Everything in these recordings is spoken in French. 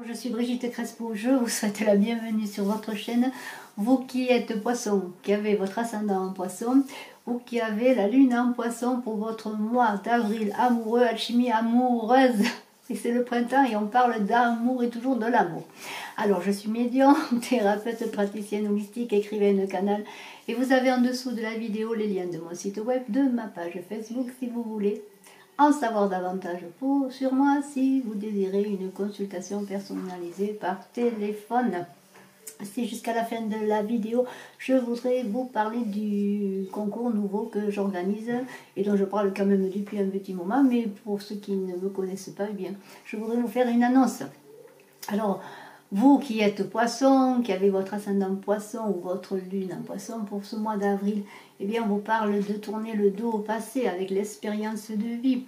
Je suis Brigitte Crespo, je vous souhaite la bienvenue sur votre chaîne. Vous qui êtes poisson, qui avez votre ascendant en poisson, ou qui avez la lune en poisson pour votre mois d'avril amoureux, alchimie amoureuse. Et c'est le printemps et on parle d'amour et toujours de l'amour. Alors je suis médium, thérapeute, praticienne holistique, écrivaine de canal. Et vous avez en dessous de la vidéo les liens de mon site web, de ma page Facebook si vous voulez en savoir davantage sur moi si vous désirez une consultation personnalisée par téléphone. Si jusqu'à la fin de la vidéo, je voudrais vous parler du concours nouveau que j'organise et dont je parle quand même depuis un petit moment, mais pour ceux qui ne me connaissent pas, eh bien, je voudrais vous faire une annonce. Alors, vous qui êtes poisson, qui avez votre ascendant poisson ou votre lune en poisson pour ce mois d'avril, eh bien, on vous parle de tourner le dos au passé avec l'expérience de vie.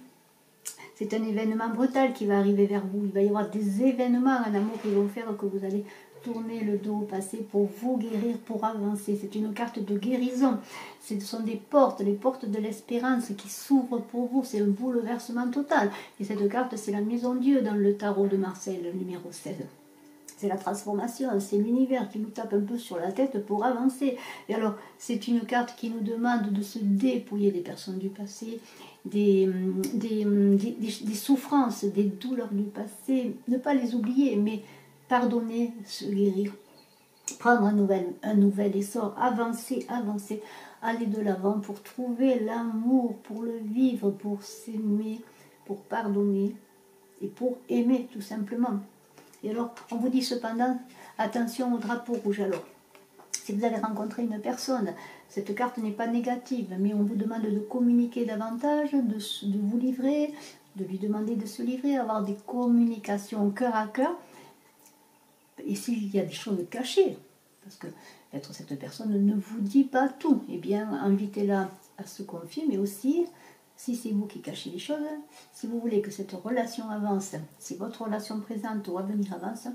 C'est un événement brutal qui va arriver vers vous. Il va y avoir des événements en amour qui vont faire que vous allez tourner le dos au passé pour vous guérir, pour avancer. C'est une carte de guérison. Ce sont des portes, les portes de l'espérance qui s'ouvrent pour vous. C'est un bouleversement total. Et cette carte, c'est la maison Dieu dans le tarot de Marseille, le numéro 16. C'est la transformation, c'est l'univers qui nous tape un peu sur la tête pour avancer. Et alors, c'est une carte qui nous demande de se dépouiller des personnes du passé, des souffrances, des douleurs du passé, ne pas les oublier, mais pardonner, se guérir, prendre un nouvel essor, avancer, aller de l'avant pour trouver l'amour, pour le vivre, pour s'aimer, pour pardonner et pour aimer tout simplement. Et alors, on vous dit cependant, attention au drapeau rouge. Alors, si vous avez rencontré une personne, cette carte n'est pas négative, mais on vous demande de communiquer davantage, de vous livrer, de lui demander de se livrer, avoir des communications cœur à cœur. Et s'il y a des choses cachées, parce que peut-être cette personne ne vous dit pas tout, eh bien, invitez-la à se confier, mais aussi, si c'est vous qui cachez les choses, si vous voulez que cette relation avance, si votre relation présente ou à venir avance,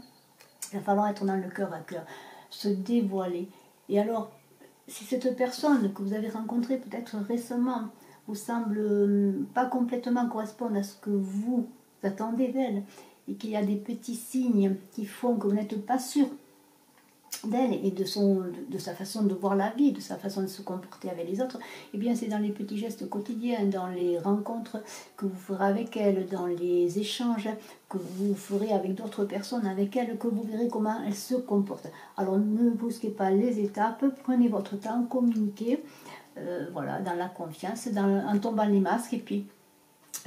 il va falloir être dans le cœur à cœur, se dévoiler. Et alors, si cette personne que vous avez rencontrée peut-être récemment vous semble pas complètement correspondre à ce que vous attendez d'elle, et qu'il y a des petits signes qui font que vous n'êtes pas sûr d'elle et de sa façon de voir la vie, de sa façon de se comporter avec les autres, eh bien c'est dans les petits gestes quotidiens, dans les rencontres que vous ferez avec elle, dans les échanges que vous ferez avec d'autres personnes avec elle, que vous verrez comment elle se comporte. Alors ne brusquez pas les étapes, prenez votre temps, communiquez, voilà, dans la confiance, en tombant les masques, et puis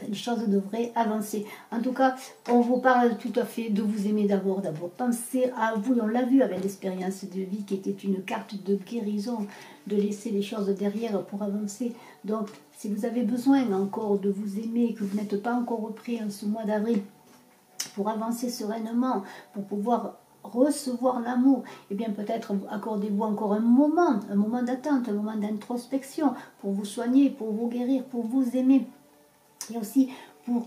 les choses devraient avancer. En tout cas, on vous parle tout à fait de vous aimer d'abord. Pensez à vous, on l'a vu avec l'expérience de vie qui était une carte de guérison, de laisser les choses derrière pour avancer. Donc, si vous avez besoin encore de vous aimer, que vous n'êtes pas encore repris en ce mois d'avril, pour avancer sereinement, pour pouvoir recevoir l'amour, et bien peut-être accordez-vous encore un moment d'attente, un moment d'introspection, pour vous soigner, pour vous guérir, pour vous aimer. Et aussi pour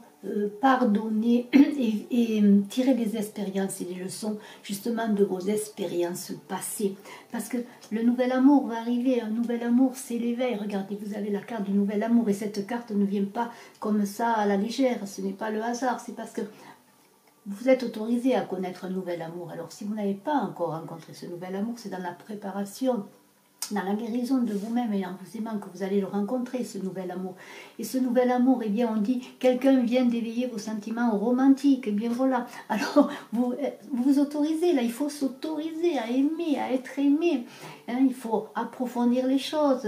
pardonner et tirer des expériences et des leçons justement de vos expériences passées. Parce que le nouvel amour va arriver, un nouvel amour c'est l'éveil. Regardez, vous avez la carte du nouvel amour et cette carte ne vient pas comme ça à la légère, ce n'est pas le hasard, c'est parce que vous êtes autorisé à connaître un nouvel amour. Alors si vous n'avez pas encore rencontré ce nouvel amour, c'est dans la préparation, dans la guérison de vous-même et en vous aimant que vous allez le rencontrer, ce nouvel amour. Et ce nouvel amour, eh bien on dit, quelqu'un vient d'éveiller vos sentiments romantiques, eh bien voilà. Alors vous vous autorisez, là il faut s'autoriser à aimer, à être aimé. Hein, il faut approfondir les choses,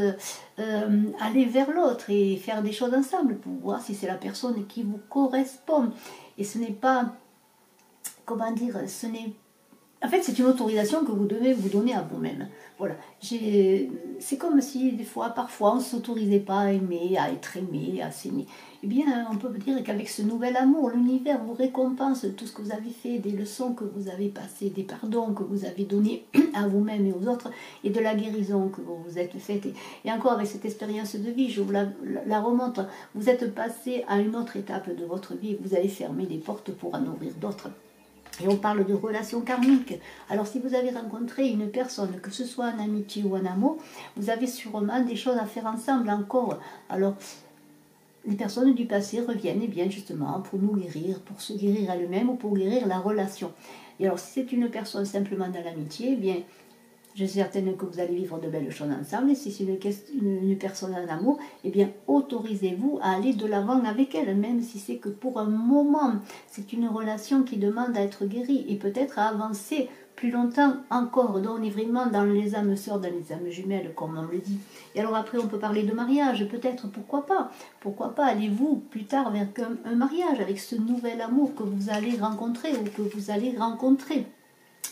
aller vers l'autre et faire des choses ensemble pour voir si c'est la personne qui vous correspond. Et ce n'est pas, comment dire, ce n'est en fait, c'est une autorisation que vous devez vous donner à vous-même. Voilà. C'est comme si, des fois, parfois, on ne s'autorisait pas à aimer, à être aimé, à s'aimer. Eh bien, on peut dire qu'avec ce nouvel amour, l'univers vous récompense tout ce que vous avez fait, des leçons que vous avez passées, des pardons que vous avez donnés à vous-même et aux autres, et de la guérison que vous vous êtes faite. Et encore, avec cette expérience de vie, je vous la remontre, vous êtes passé à une autre étape de votre vie, vous allez fermer des portes pour en ouvrir d'autres. Et on parle de relations karmiques. Alors si vous avez rencontré une personne, que ce soit en amitié ou en amour, vous avez sûrement des choses à faire ensemble encore. Alors les personnes du passé reviennent eh bien justement pour nous guérir, pour se guérir elles-mêmes ou pour guérir la relation. Et alors si c'est une personne simplement dans l'amitié, eh bien je suis certaine que vous allez vivre de belles choses ensemble. Et si c'est une personne en amour, eh bien autorisez-vous à aller de l'avant avec elle, même si c'est que pour un moment. C'est une relation qui demande à être guérie et peut-être à avancer plus longtemps encore. Donc on est vraiment dans les âmes sœurs, dans les âmes jumelles, comme on le dit. Et alors après on peut parler de mariage, peut-être, pourquoi pas. Pourquoi pas allez-vous plus tard vers un mariage avec ce nouvel amour que vous allez rencontrer ou que vous allez rencontrer.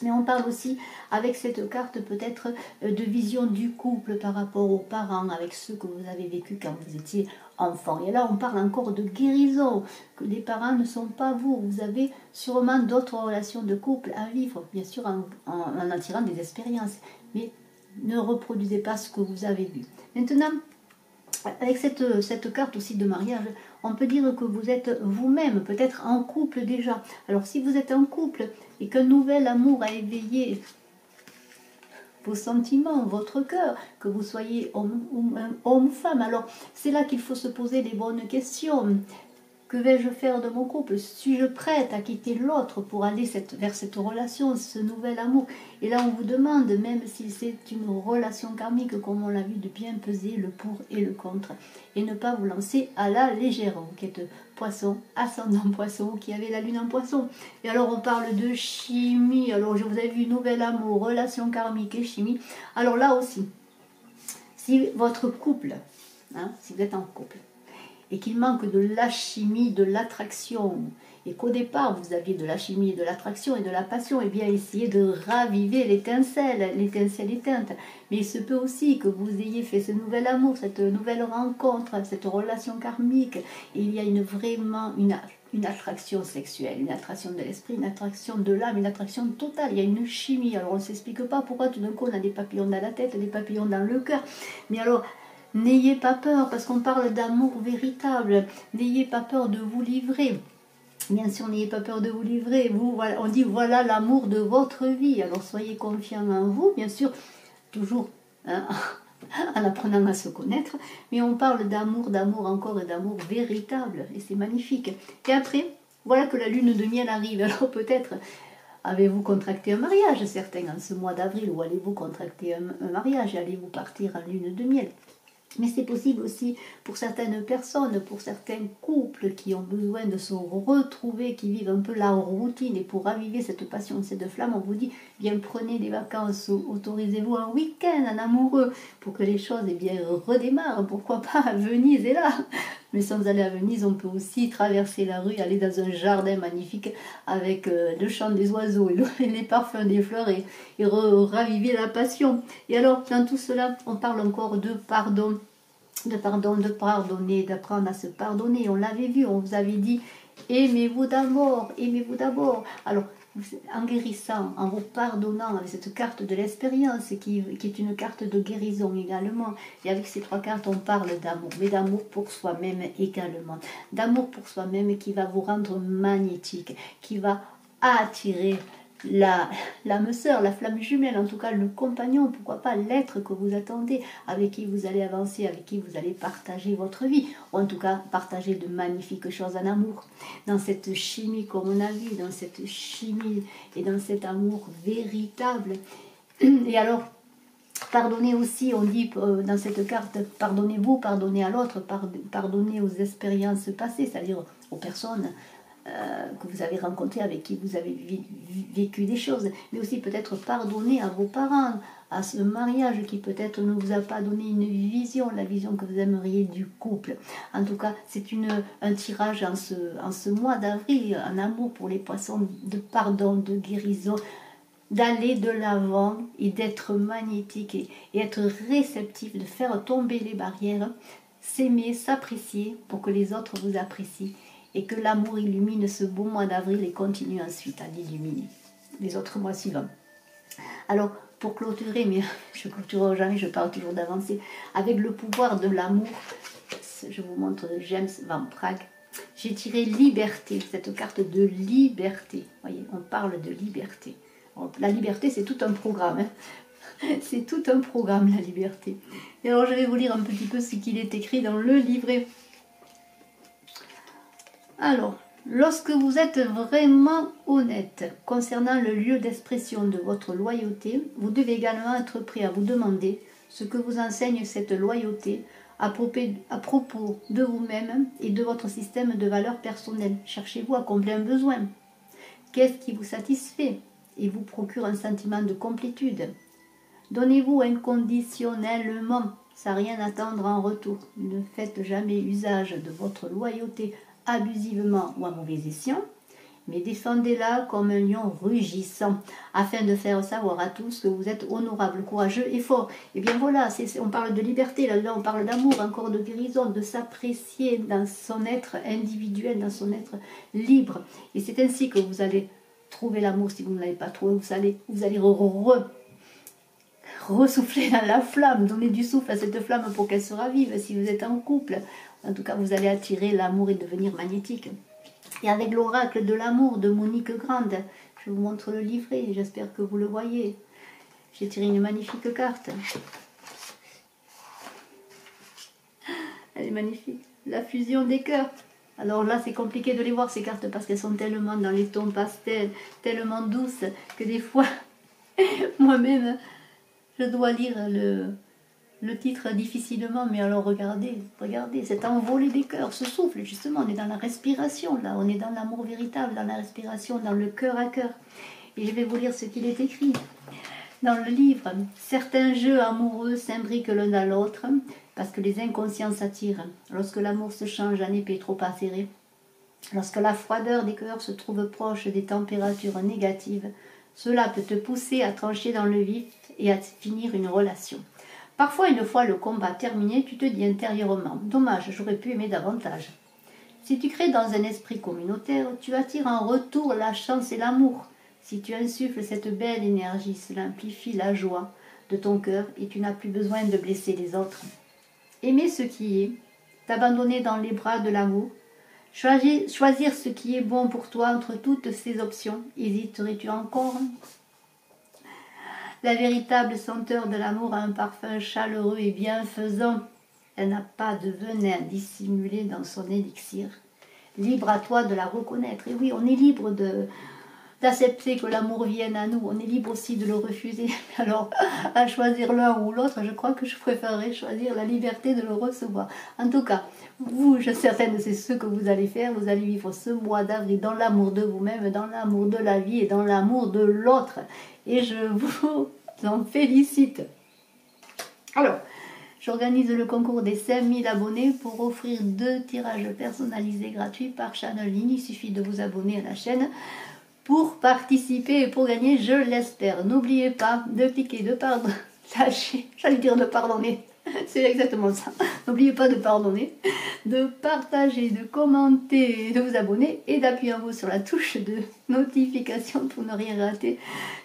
Mais on parle aussi avec cette carte peut-être de vision du couple par rapport aux parents, avec ceux que vous avez vécu quand vous étiez enfant. Et là on parle encore de guérison, que les parents ne sont pas vous. Vous avez sûrement d'autres relations de couple à vivre, bien sûr en tirant des expériences. Mais ne reproduisez pas ce que vous avez vu. Maintenant, avec cette carte aussi de mariage, on peut dire que vous êtes vous-même, peut-être en couple déjà. Alors si vous êtes en couple et qu'un nouvel amour a éveillé vos sentiments, votre cœur, que vous soyez homme ou femme, alors c'est là qu'il faut se poser les bonnes questions. Que vais-je faire de mon couple? Suis-je prête à quitter l'autre pour aller vers cette relation, ce nouvel amour? Et là, on vous demande, même si c'est une relation karmique, comme on l'a vu, de bien peser le pour et le contre. Et ne pas vous lancer à la légère. Vous qui êtes poisson, ascendant poisson, qui avez la lune en poisson. Et alors, on parle de chimie. Alors, je vous ai vu nouvel amour, relation karmique et chimie. Alors là aussi, si votre couple, si vous êtes en couple, et qu'il manque de la chimie, de l'attraction, et qu'au départ vous aviez de la chimie, de l'attraction et de la passion, et bien essayez de raviver l'étincelle éteinte. Mais il se peut aussi que vous ayez fait ce nouvel amour, cette nouvelle rencontre, cette relation karmique, et il y a vraiment une attraction sexuelle, une attraction de l'esprit, une attraction de l'âme, une attraction totale. Il y a une chimie. Alors on ne s'explique pas pourquoi tout d'un coup on a des papillons dans la tête, des papillons dans le cœur. Mais alors, n'ayez pas peur, parce qu'on parle d'amour véritable. N'ayez pas peur de vous livrer. Bien sûr, n'ayez pas peur de vous livrer. On dit voilà l'amour de votre vie. Alors soyez confiants en vous, bien sûr, toujours en apprenant à se connaître. Mais on parle d'amour encore et d'amour véritable. Et c'est magnifique. Et après, voilà que la lune de miel arrive. Alors peut-être avez-vous contracté un mariage, certains, en ce mois d'avril, ou allez-vous contracter un mariage, allez-vous partir en lune de miel. Mais c'est possible aussi pour certaines personnes, pour certains couples qui ont besoin de se retrouver, qui vivent un peu la routine. Et pour raviver cette passion, cette flamme, on vous dit, bien prenez des vacances, autorisez-vous un week-end en amoureux pour que les choses redémarrent. Pourquoi pas, Venise est là. Mais sans aller à Venise, on peut aussi traverser la rue, aller dans un jardin magnifique avec le chant des oiseaux et les parfums des fleurs et raviver la passion. Et alors, dans tout cela, on parle encore de pardon, de pardonner, d'apprendre à se pardonner. On l'avait vu, on vous avait dit, aimez-vous d'abord, aimez-vous d'abord. Alors, en guérissant, en vous pardonnant avec cette carte de l'expérience qui est une carte de guérison également. Et avec ces trois cartes, on parle d'amour, mais d'amour pour soi-même également. D'amour pour soi-même qui va vous rendre magnétique, qui va attirer l'âme sœur, la flamme jumelle, en tout cas le compagnon, pourquoi pas l'être que vous attendez, avec qui vous allez avancer, avec qui vous allez partager votre vie, ou en tout cas partager de magnifiques choses en amour. Dans cette chimie comme on a vu, dans cette chimie et dans cet amour véritable. Et alors, pardonnez aussi, on dit dans cette carte, pardonnez-vous, pardonnez à l'autre, pardonnez aux expériences passées, c'est-à-dire aux personnes que vous avez rencontré, avec qui vous avez vécu des choses, mais aussi peut-être pardonner à vos parents, à ce mariage qui peut-être ne vous a pas donné une vision, la vision que vous aimeriez du couple. En tout cas, c'est un tirage en ce mois d'avril, en amour pour les poissons, de pardon, de guérison, d'aller de l'avant et d'être magnétique et être réceptif, de faire tomber les barrières, s'aimer, s'apprécier pour que les autres vous apprécient. Et que l'amour illumine ce beau mois d'avril et continue ensuite à l'illuminer les autres mois suivants. Alors, pour clôturer, mais je clôturerai jamais, je parle toujours d'avancer, avec le pouvoir de l'amour, je vous montre James Van Praagh, j'ai tiré liberté, cette carte de liberté. Vous voyez, on parle de liberté. Alors, la liberté, c'est tout un programme. C'est tout un programme, la liberté. Et alors, je vais vous lire un petit peu ce qu'il est écrit dans le livret Alors, lorsque vous êtes vraiment honnête concernant le lieu d'expression de votre loyauté, vous devez également être prêt à vous demander ce que vous enseigne cette loyauté à propos de vous-même et de votre système de valeurs personnelles. Cherchez-vous à combler un besoin. Qu'est-ce qui vous satisfait et vous procure un sentiment de complétude? Donnez-vous inconditionnellement, sans rien attendre en retour. Ne faites jamais usage de votre loyauté abusivement ou à mauvais escient, mais défendez-la comme un lion rugissant, afin de faire savoir à tous que vous êtes honorable, courageux et fort. Et bien voilà, on parle de liberté, là on parle d'amour, encore de guérison, de s'apprécier dans son être individuel, dans son être libre. Et c'est ainsi que vous allez trouver l'amour. Si vous ne l'avez pas trouvé, vous allez ressouffler dans la flamme, donner du souffle à cette flamme pour qu'elle se ravive. Si vous êtes en couple, en tout cas, vous allez attirer l'amour et devenir magnétique. Et avec l'oracle de l'amour de Monique Grande, je vous montre le livret, j'espère que vous le voyez. J'ai tiré une magnifique carte. Elle est magnifique. La fusion des cœurs. Alors là, c'est compliqué de les voir, ces cartes, parce qu'elles sont tellement dans les tons pastels, tellement douces, que des fois, moi-même, je dois lire le titre difficilement, mais alors regardez, cet envolée des cœurs, ce souffle, justement, on est dans la respiration, là, on est dans l'amour véritable, dans la respiration, dans le cœur à cœur. Et je vais vous lire ce qu'il est écrit dans le livre. Certains jeux amoureux s'imbriquent l'un à l'autre, parce que les inconscients s'attirent. Lorsque l'amour se change en épée trop acérée, lorsque la froideur des cœurs se trouve proche des températures négatives, cela peut te pousser à trancher dans le vif et à finir une relation. Parfois, une fois le combat terminé, tu te dis intérieurement « Dommage, j'aurais pu aimer davantage ». Si tu crées dans un esprit communautaire, tu attires en retour la chance et l'amour. Si tu insuffles cette belle énergie, cela amplifie la joie de ton cœur et tu n'as plus besoin de blesser les autres. Aimer ce qui est, t'abandonner dans les bras de l'amour, choisir ce qui est bon pour toi entre toutes ces options, hésiterais-tu encore ? La véritable senteur de l'amour a un parfum chaleureux et bienfaisant. Elle n'a pas de venin dissimulé dans son élixir. Libre à toi de la reconnaître. Et oui, on est libre d'accepter que l'amour vienne à nous. On est libre aussi de le refuser. Alors, à choisir l'un ou l'autre, je crois que je préférerais choisir la liberté de le recevoir. En tout cas, vous, je suis certaine, c'est ce que vous allez faire. Vous allez vivre ce mois d'avril dans l'amour de vous-même, dans l'amour de la vie et dans l'amour de l'autre. Et je vous en félicite. Alors, j'organise le concours des 5000 abonnés pour offrir 2 tirages personnalisés gratuits par channeling. Il suffit de vous abonner à la chaîne pour participer et pour gagner, je l'espère. N'oubliez pas de cliquer, de partager, j'allais dire de pardonner, c'est exactement ça. N'oubliez pas de pardonner, de partager, de commenter, de vous abonner et d'appuyer en haut sur la touche de notification pour ne rien rater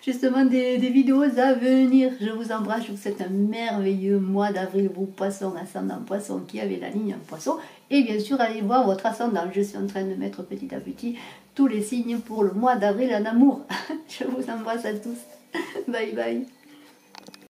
justement des vidéos à venir. Je vous embrasse, je vous souhaite un merveilleux mois d'avril, vous poissons, ascendant poisson qui avez la ligne en poisson. Et bien sûr, allez voir votre ascendant. Je suis en train de mettre petit à petit tous les signes pour le mois d'avril en amour. Je vous embrasse à tous. Bye bye.